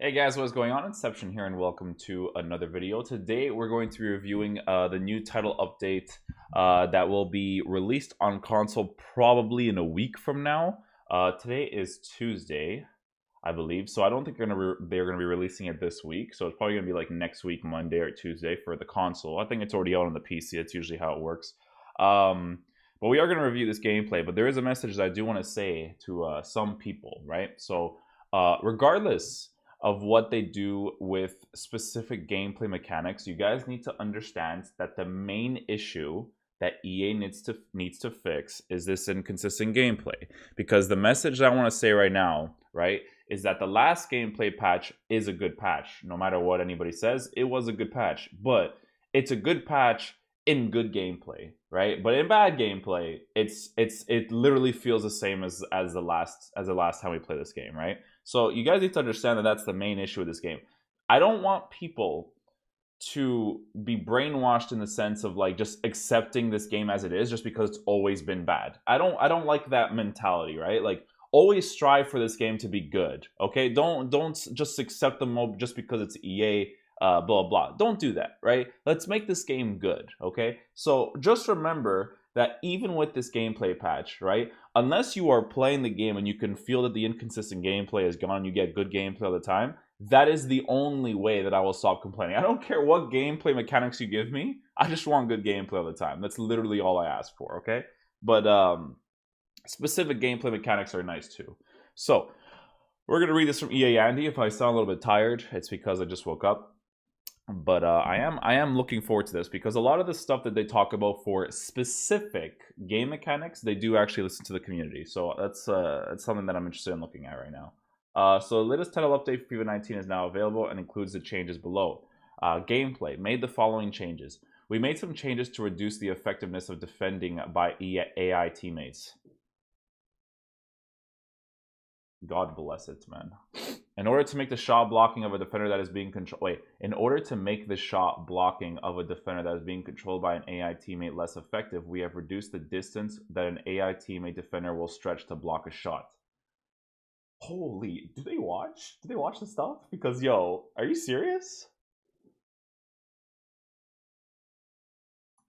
Hey guys, what's going on? Inception here, and welcome to another video. Today we're going to be reviewing the new title update that will be released on console probably in a week from now. Today is Tuesday, I believe, so I don't think they're gonna be releasing it this week. So it's probably gonna be like next week, Monday or Tuesday for the console. I think it's already out on the PC. It's usually how it works. But we are gonna review this gameplay. But there is a message that I do want to say to some people, right? So regardless of what they do with specific gameplay mechanics, you guys need to understand that the main issue that EA needs to fix is this inconsistent gameplay. Because the message that I want to say right now, right, is that the last gameplay patch is a good patch. No matter what anybody says, it was a good patch. But it's a good patch in good gameplay, right? But in bad gameplay, it literally feels the same as the last time we played this game, right? So you guys need to understand that that's the main issue with this game. I don't want people to be brainwashed in the sense of like just accepting this game as it is just because it's always been bad. I don't like that mentality, right? Like always strive for this game to be good. Okay? Don't just accept the mode just because it's EA blah blah. Don't do that, right? Let's make this game good, okay? So just remember that even with this gameplay patch, right, unless you are playing the game and you can feel that the inconsistent gameplay is gone, you get good gameplay all the time, that is the only way that I will stop complaining. I don't care what gameplay mechanics you give me, I just want good gameplay all the time. That's literally all I ask for, okay? But specific gameplay mechanics are nice too. So we're gonna read this from EA Andy. If I sound a little bit tired, it's because I just woke up. But I am looking forward to this because a lot of the stuff that they talk about for specific game mechanics, they do actually listen to the community. So that's something that I'm interested in looking at right now. So the latest title update for FIFA 19 is now available and includes the changes below. Gameplay made the following changes. We made some changes to reduce the effectiveness of defending by AI teammates. God bless it, man. In order to make the shot blocking of a defender that is being controlled... In order to make the shot blocking of a defender that is being controlled by an AI teammate less effective, we have reduced the distance that an AI teammate defender will stretch to block a shot. Holy, do they watch? Do they watch the stuff? Because, yo, are you serious?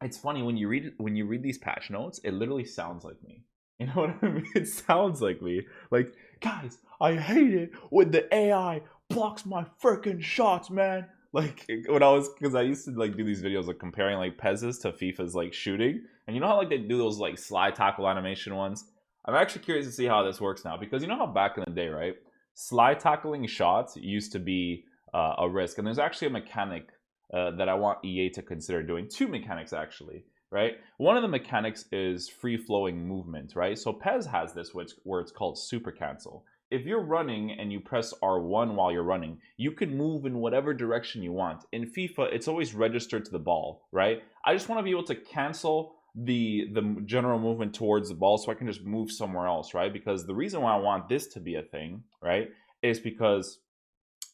It's funny, when you read these patch notes, it literally sounds like me. You know what I mean? It sounds like me. Like, guys, I hate it when the AI blocks my freaking shots, man. Like when because I used to like do these videos of comparing like PES's to FIFA's like shooting, and you know how like they do those like slide tackle animation ones. I'm actually curious to see how this works now because you know how back in the day, right? Slide tackling shots used to be a risk, and there's actually a mechanic that I want EA to consider doing. Two mechanics actually, right? One of the mechanics is free-flowing movement, right? So PES has this where it's called super cancel. If you're running and you press R1 while you're running, you can move in whatever direction you want. In FIFA, it's always registered to the ball, right? I just want to be able to cancel the general movement towards the ball so I can just move somewhere else, right? Because the reason why I want this to be a thing, right, is because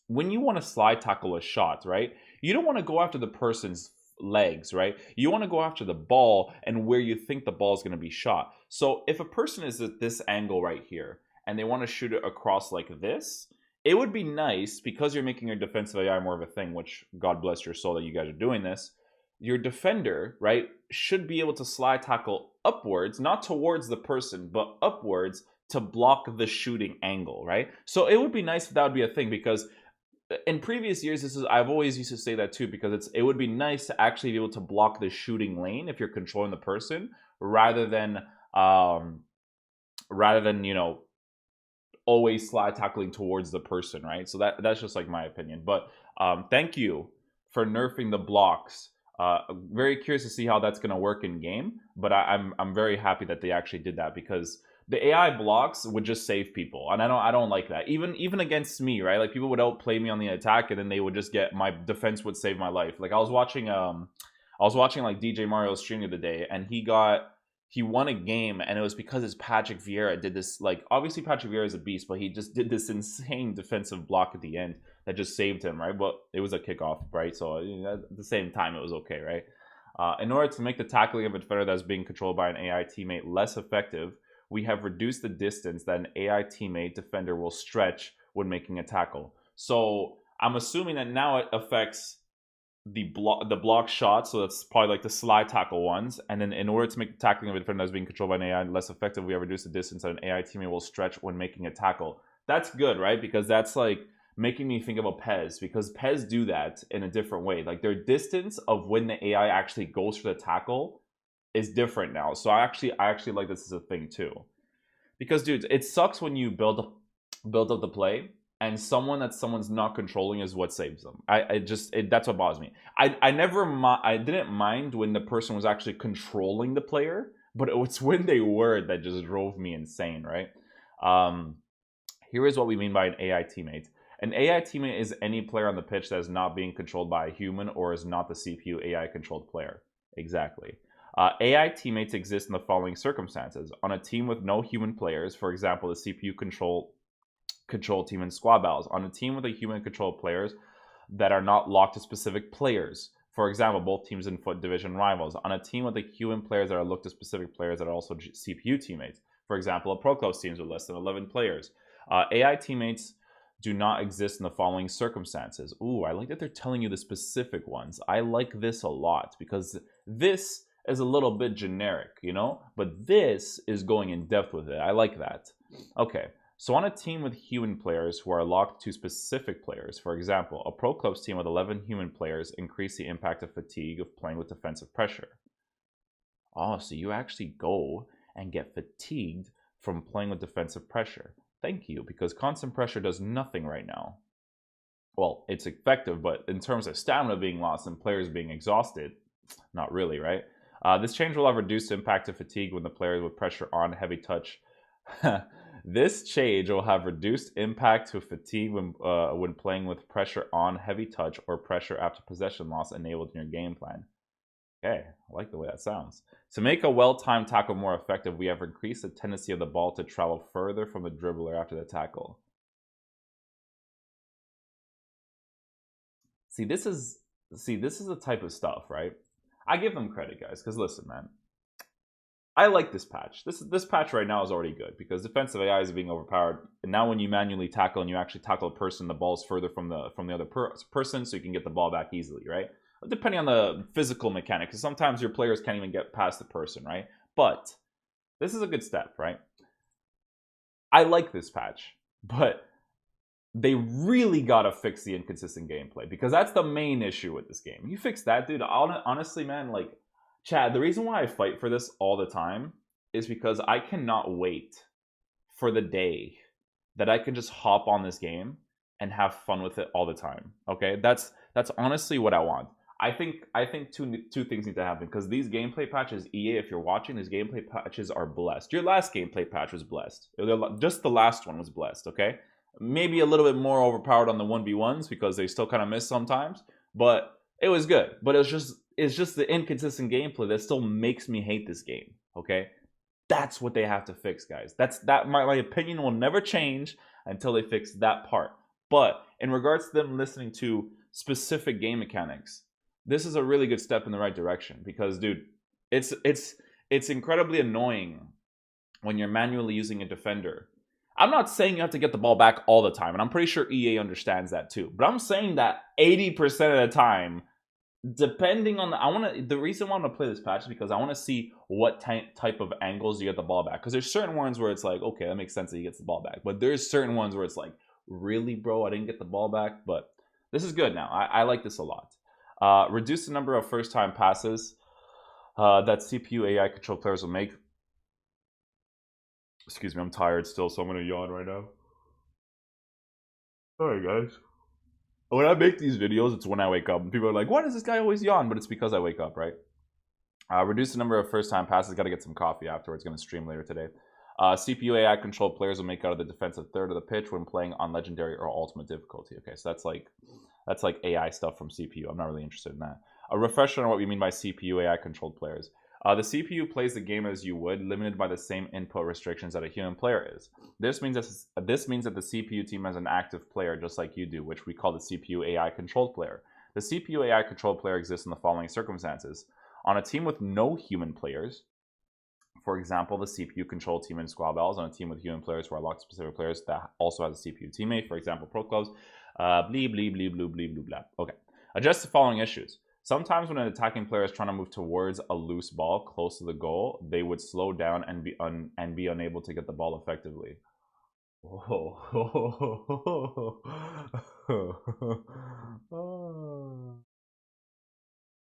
when you want to slide tackle a shot, right, you don't want to go after the person's legs, right? You want to go after the ball and where you think the ball is going to be shot. So if a person is at this angle right here and they want to shoot it across like this, it would be nice, because you're making your defensive AI more of a thing, which God bless your soul that you guys are doing this, your defender, right, should be able to slide tackle upwards, not towards the person, but upwards to block the shooting angle, right? So it would be nice if that would be a thing, because in previous years, I've always used to say that too, because it would be nice to actually be able to block the shooting lane if you're controlling the person, rather than you know, always slide tackling towards the person, right? So that's just like my opinion. But thank you for nerfing the blocks. Very curious to see how that's going to work in game, but I'm very happy that they actually did that, because the AI blocks would just save people, and I don't like that. Even against me, right? Like people would outplay me on the attack, and then they would just get, my defense would save my life. Like I was watching like DJ Mario's stream the other day, and he won a game, and it was because his Patrick Vieira did this, like, obviously Patrick Vieira is a beast, but he just did this insane defensive block at the end that just saved him, right? But it was a kickoff, right? So you know, at the same time, it was okay, right? In order to make the tackling of a defender that's being controlled by an AI teammate less effective, we have reduced the distance that an AI teammate defender will stretch when making a tackle. So I'm assuming that now it affects the block shot, so that's probably like the slide tackle ones. And then in order to make the tackling of a defender that's being controlled by an AI less effective, we have reduced the distance that an AI teammate will stretch when making a tackle. That's good, right? Because that's like making me think about PES, because PES do that in a different way. Like their distance of when the AI actually goes for the tackle is different now. So I actually like this as a thing too. Because dude, it sucks when you build up the play and someone's not controlling is what saves them. That's what bothers me. I didn't mind when the person was actually controlling the player, but it's when they were that just drove me insane, right? Here is what we mean by an AI teammate. An AI teammate is any player on the pitch that is not being controlled by a human or is not the CPU AI controlled player. Exactly. AI teammates exist in the following circumstances. On a team with no human players, for example, the CPU control team and squad battles. On a team with a human controlled players that are not locked to specific players. For example, both teams in Foot Division rivals. On a team with a human players that are locked to specific players that are also CPU teammates. For example, a Pro Clubs teams with less than 11 players. AI teammates do not exist in the following circumstances. Ooh, I like that they're telling you the specific ones. I like this a lot because this is a little bit generic, you know? But this is going in depth with it. I like that. Okay, so on a team with human players who are locked to specific players, for example, a Pro Clubs team with 11 human players increase the impact of fatigue of playing with defensive pressure. Oh, so you actually go and get fatigued from playing with defensive pressure. Thank you, because constant pressure does nothing right now. Well, it's effective, but in terms of stamina being lost and players being exhausted, not really, right? This change will have reduced impact of fatigue when the players with pressure on heavy touch. This change will have reduced impact to fatigue when playing with pressure on heavy touch or pressure after possession loss enabled in your game plan. Okay, I like the way that sounds. To make a well-timed tackle more effective, we have increased the tendency of the ball to travel further from the dribbler after the tackle. See, this is the type of stuff, right? I give them credit, guys, because listen, man. I like this patch. This patch right now is already good because defensive AI is being overpowered. And now when you manually tackle and you actually tackle a person, the ball's further from the other person, so you can get the ball back easily, right? Depending on the physical mechanics, because sometimes your players can't even get past the person, right? But this is a good step, right? I like this patch, but they really gotta fix the inconsistent gameplay because that's the main issue with this game. You fix that, dude. Honestly, man, like, Chad, the reason why I fight for this all the time is because I cannot wait for the day that I can just hop on this game and have fun with it all the time. Okay, that's honestly what I want. I think two things need to happen because these gameplay patches, EA, if you're watching, these gameplay patches are blessed. Your last gameplay patch was blessed. Just the last one was blessed. Okay, maybe a little bit more overpowered on the 1v1s because they still kind of miss sometimes, but it was good. But it's just the inconsistent gameplay that still makes me hate this game. Okay, that's what they have to fix, guys. My opinion will never change until they fix that part. But in regards to them listening to specific game mechanics, this is a really good step in the right direction because, dude, it's incredibly annoying when you're manually using a defender. I'm not saying you have to get the ball back all the time, and I'm pretty sure EA understands that too. But I'm saying that 80% of the time, depending on the reason why I'm gonna play this patch is because I want to see what type of angles you get the ball back. Because there's certain ones where it's like, okay, that makes sense that he gets the ball back, but there's certain ones where it's like, really, bro, I didn't get the ball back. But this is good now. I like this a lot. Reduce the number of first-time passes that CPU AI controlled players will make. Excuse me, I'm tired still, so I'm gonna yawn right now. Sorry, guys. When I make these videos, it's when I wake up. And people are like, why does this guy always yawn? But it's because I wake up, right? Reduce the number of first-time passes. Got to get some coffee afterwards. Going to stream later today. CPU AI controlled players will make out of the defensive third of the pitch when playing on legendary or ultimate difficulty. Okay, so that's like AI stuff from CPU. I'm not really interested in that. A refresher on what we mean by CPU AI controlled players. The CPU plays the game as you would, limited by the same input restrictions that a human player is. This means that the CPU team has an active player just like you do, which we call the CPU AI controlled player. The CPU AI controlled player exists in the following circumstances. On a team with no human players, For example, the CPU control team in squad battles on a team with human players who are locked specific players that also has a CPU teammate. For example, pro clubs. Blee, blee, blee, blue, blee, blue, blah. Okay. Address the following issues. Sometimes when an attacking player is trying to move towards a loose ball close to the goal, they would slow down and be unable to get the ball effectively.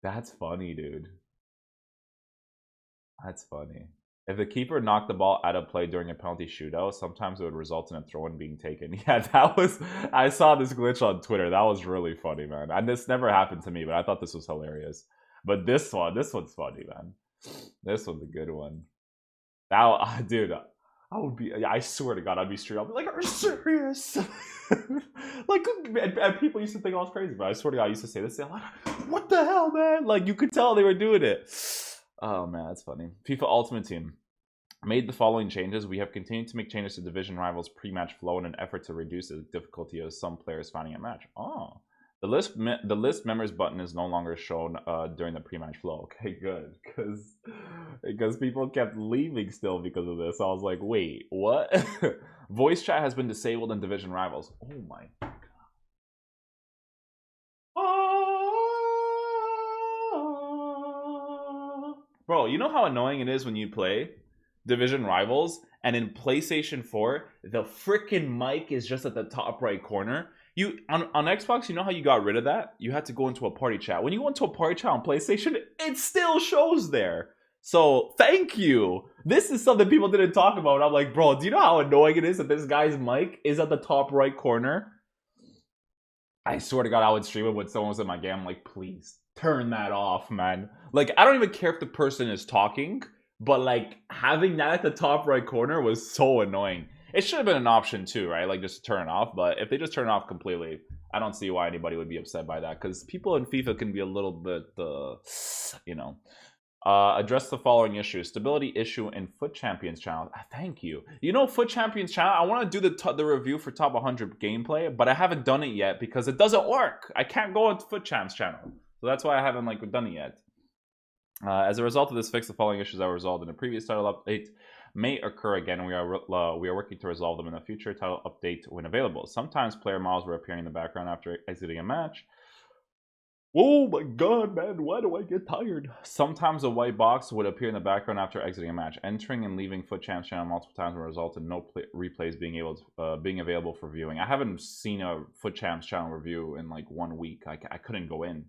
That's funny, dude. That's funny. If the keeper knocked the ball out of play during a penalty shootout, sometimes it would result in a throw-in being taken. Yeah, that was... I saw this glitch on Twitter. That was really funny, man. And this never happened to me, but I thought this was hilarious. But this one's funny, man. This one's a good one. That, dude, I would be... I swear to God, I'd be straight up like, are you serious? Like, and people used to think I was crazy, but I swear to God, I used to say this. Like, what the hell, man? Like, you could tell they were doing it. Oh man, that's funny. FIFA Ultimate Team made the following changes. We have continued to make changes to division rivals pre-match flow in an effort to reduce the difficulty of some players finding a match. Oh, the list members button is no longer shown during the pre-match flow. Okay, good, because people kept leaving still because of this. I was like, wait, what? Voice chat has been disabled in division rivals. Oh my. Bro, you know how annoying it is when you play Division Rivals and in PlayStation 4, the freaking mic is just at the top right corner? You on Xbox, you know how you got rid of that? You had to go into a party chat. When you go into a party chat on PlayStation, it still shows there. So, thank you. This is something people didn't talk about. I'm like, bro, do you know how annoying it is that this guy's mic is at the top right corner? I swear to God, I would stream it when someone was in my game. I'm like, please turn that off, man. Like, I don't even care if the person is talking, but like having that at the top right corner was so annoying. It should have been an option too, right? Like just turn it off. But if they just turn it off completely, I don't see why anybody would be upset by that. Because people in FIFA can be a little bit, you know. Address the following issues. Stability issue in Foot Champions channel. Thank you. You know, Foot Champions channel, I want to do the review for top 100 gameplay, but I haven't done it yet because it doesn't work. I can't go on Foot Champs channel. So that's why I haven't like done it yet. As a result of this fix, the following issues that were resolved in the previous title update may occur again. We are working to resolve them in the future title update when available. Sometimes player models were appearing in the background after exiting a match. Oh my God, man, why do I get tired? Sometimes a white box would appear in the background after exiting a match. Entering and leaving Foot Champs channel multiple times will result in no replays being available for viewing. I haven't seen a Foot Champs channel review in like 1 week. I couldn't go in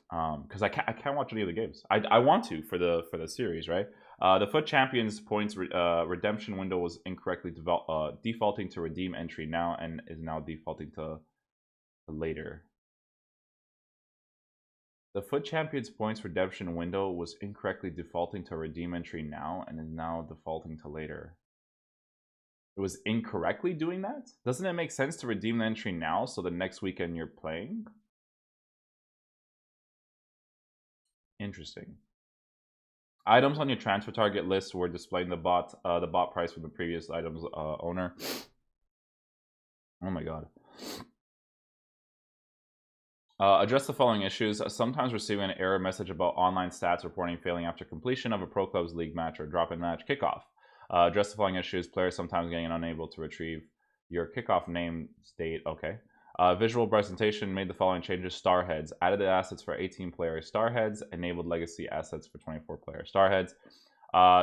because I can't watch any of the games. I want to for the series, right? The Foot Champions points redemption window was incorrectly defaulting to redeem entry now and is now defaulting to later. The Foot Champions points redemption window was incorrectly defaulting to redeem entry now and is now defaulting to later. It was incorrectly doing that? Doesn't it make sense to redeem the entry now so the next weekend you're playing? Interesting. Items on your transfer target list were displaying the bot price from the previous item's owner. Oh my God. Address the following issues. Sometimes receiving an error message about online stats reporting failing after completion of a Pro Clubs League match or drop-in match kickoff. Address the following issues. Players sometimes getting unable to retrieve your kickoff name state. Okay. Visual presentation made the following changes. Star heads. Added the assets for 18 players. Star heads. Enabled legacy assets for 24 players. Star heads.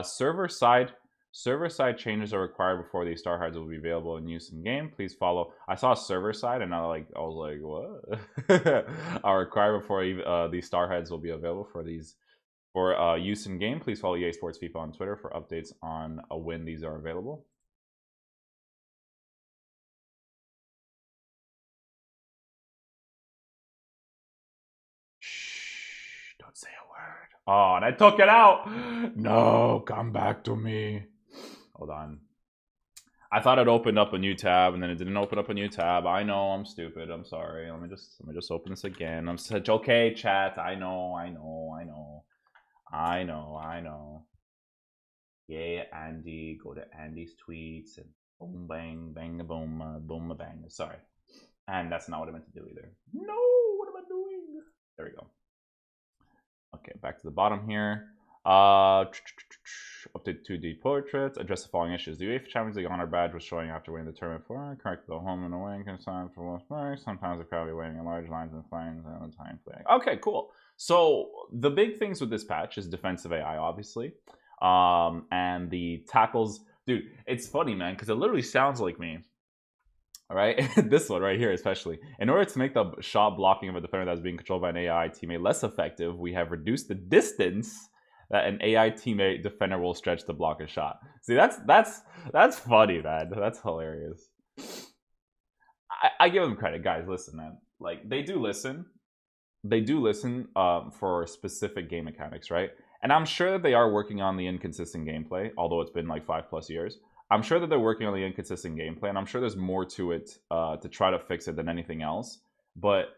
Server side changes are required before these star heads will be available in use in game. Please follow. I saw server side and I was like, what? Are required before these star heads will be available for use in game. Please follow EA Sports FIFA on Twitter for updates on when these are available. Shh, don't say a word. Oh, and I took it out. No, come back to me. Hold on. I thought it opened up a new tab, and then it didn't open up a new tab. I know, I'm stupid. I'm sorry. Let me just open this again. I'm such okay, chat. I know. Yeah, Andy. Go to Andy's tweets and boom, bang, bang, boom, boom, bang. Sorry, and that's not what I meant to do either. No, what am I doing? There we go. Okay, back to the bottom here. Update 2D portraits. Address the following issues. The UEFA Champions League honor badge was showing after winning the tournament for. Correct the home and away consign for most players. Sometimes the crowd be waiting in large lines and flags and the time flag. Okay, cool. So the big things with this patch is defensive AI, obviously, and the tackles. Dude, it's funny, man, because it literally sounds like me. All right, this one right here especially. In order to make the shot blocking of a defender that's being controlled by an AI teammate less effective, we have reduced the distance that an AI teammate defender will stretch to block a shot. See, that's funny, man. That's hilarious. I give them credit, guys. Listen, man. Like, they do listen. They do listen for specific game mechanics, right? And I'm sure that they are working on the inconsistent gameplay, although it's been like 5+ years. I'm sure that they're working on the inconsistent gameplay, and I'm sure there's more to it to try to fix it than anything else. But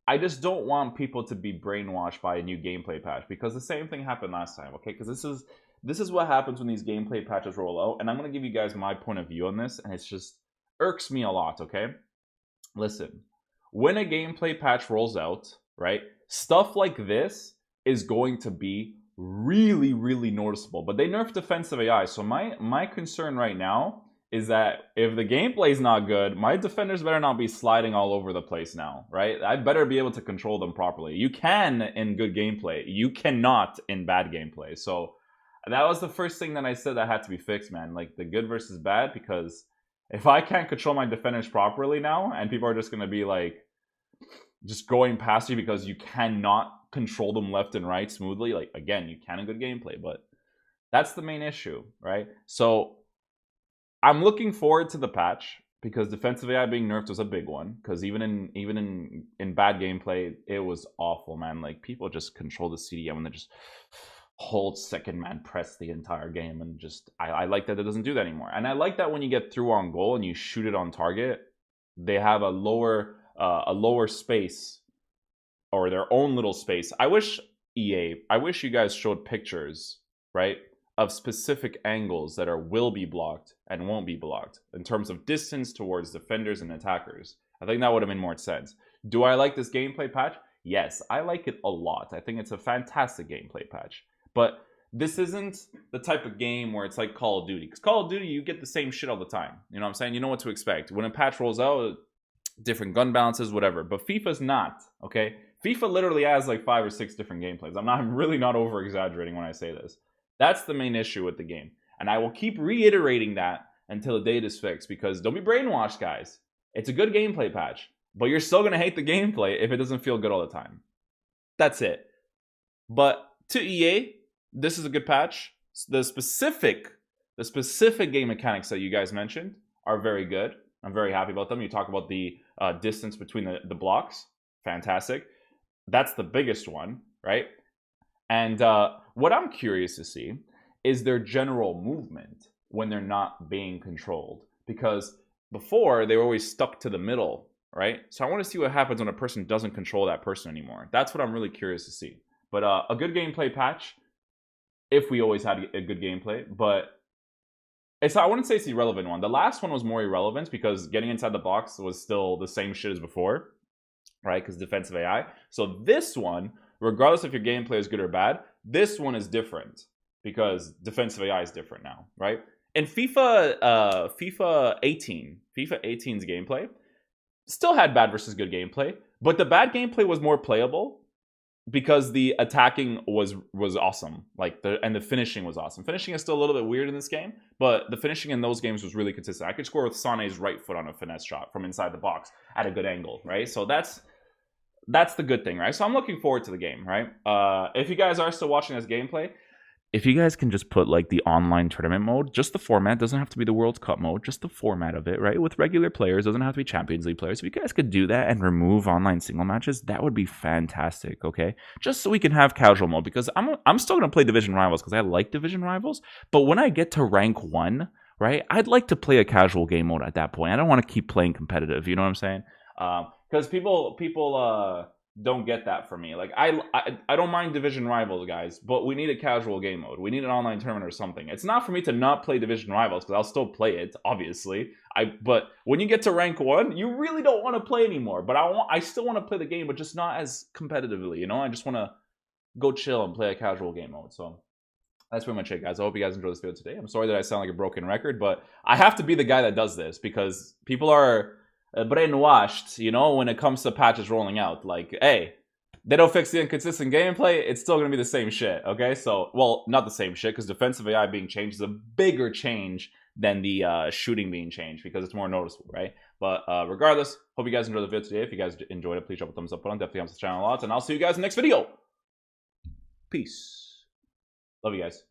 I just don't want people to be brainwashed by a new gameplay patch, because the same thing happened last time, okay? Because this is what happens when these gameplay patches roll out, and I'm going to give you guys my point of view on this, and it's just irks me a lot, okay? Listen, when a gameplay patch rolls out, right, stuff like this is going to be really, really noticeable. But they nerfed defensive AI, so my concern right now is that if the gameplay is not good, my defenders better not be sliding all over the place now, right? I better be able to control them properly. You can in good gameplay. You cannot in bad gameplay. So that was the first thing that I said that had to be fixed, man. Like, the good versus bad, because if I can't control my defenders properly now, and people are just going to be like, just going past you because you cannot control them left and right smoothly. Like, again, you can in good gameplay, but that's the main issue, right? So I'm looking forward to the patch, because defensive AI being nerfed was a big one. Because even in bad gameplay, it was awful, man. Like, people just control the CDM and they just hold second man press the entire game, and just I like that it doesn't do that anymore. And I like that when you get through on goal and you shoot it on target, they have a lower space, or their own little space. I wish you guys showed pictures, right, of specific angles that will be blocked and won't be blocked in terms of distance towards defenders and attackers. I think that would have made more sense. Do I like this gameplay patch? Yes, I like it a lot. I think it's a fantastic gameplay patch. But this isn't the type of game where it's like Call of Duty. Because Call of Duty, you get the same shit all the time. You know what I'm saying? You know what to expect. When a patch rolls out, different gun balances, whatever. But FIFA's not, okay? FIFA literally has like 5 or 6 different gameplays. I'm really not over exaggerating when I say this. That's the main issue with the game. And I will keep reiterating that until the day it is fixed, because don't be brainwashed, guys. It's a good gameplay patch, but you're still going to hate the gameplay if it doesn't feel good all the time. That's it. But to EA, this is a good patch. The specific game mechanics that you guys mentioned are very good. I'm very happy about them. You talk about the distance between the blocks. Fantastic. That's the biggest one, right? And what I'm curious to see is their general movement when they're not being controlled. Because before, they were always stuck to the middle, right? So I want to see what happens when a person doesn't control that person anymore. That's what I'm really curious to see. But a good gameplay patch, if we always had a good gameplay. But I wouldn't say it's the irrelevant one. The last one was more irrelevant because getting inside the box was still the same shit as before, right? Because defensive AI. So this one, regardless if your gameplay is good or bad, this one is different because defensive AI is different now, right? In FIFA 18's gameplay still had bad versus good gameplay, but the bad gameplay was more playable because the attacking was awesome, and the finishing was awesome. Finishing is still a little bit weird in this game, but the finishing in those games was really consistent. I could score with Sané's right foot on a finesse shot from inside the box at a good angle, right? So that's the good thing, right? So I'm looking forward to the game, right? If you guys are still watching this gameplay, if you guys can just put like the online tournament mode, just the format, doesn't have to be the World Cup mode, just the format of it, right? With regular players, doesn't have to be Champions League players. If you guys could do that and remove online single matches, that would be fantastic, okay? Just so we can have casual mode, because I'm still going to play Division Rivals because I like Division Rivals, but when I get to rank 1, right, I'd like to play a casual game mode at that point. I don't want to keep playing competitive, you know what I'm saying? Because people don't get that from me. Like, I don't mind Division Rivals, guys, but we need a casual game mode. We need an online tournament or something. It's not for me to not play Division Rivals, because I'll still play it, obviously. But when you get to rank 1, you really don't want to play anymore. But I still want to play the game, but just not as competitively, you know? I just want to go chill and play a casual game mode, so that's pretty much it, guys. I hope you guys enjoyed this video today. I'm sorry that I sound like a broken record, but I have to be the guy that does this because people are brainwashed, you know, when it comes to patches rolling out. Like, hey, they don't fix the inconsistent gameplay, it's still going to be the same shit, okay? So, well, not the same shit, because defensive AI being changed is a bigger change than the shooting being changed, because it's more noticeable, right? But regardless, hope you guys enjoyed the video today. If you guys enjoyed it, please drop a thumbs up button. Definitely helps the channel a lot, and I'll see you guys in the next video. Peace. Love you guys.